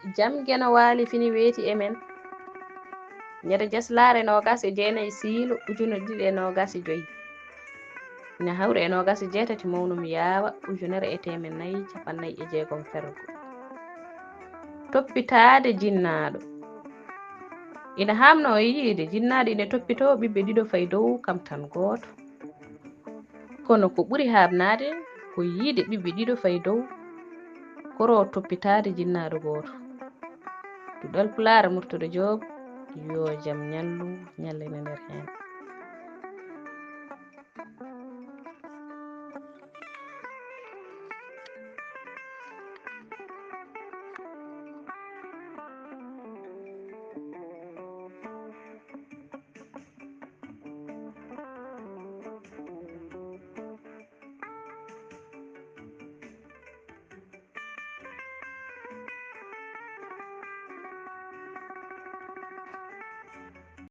jam gena waali fini weeti emen ñande jaslaare 29 siilu 2025 ina hawri e 28 mawnum yaawa 1446 fergo toppitaade jinnaaɗo ina haamno yiide jinnaaɗo ina toppitoo ɓiɓɓe ɗiɗo fay dow kam tan gooto kono ko ɓuri haabnaade ko yiide ɓiɓɓe ɗiɗo fay dow koro toppitaade jinnaaɗo gooto duɗal pulaar murtude joob yo jam ñallu ñallina nder heen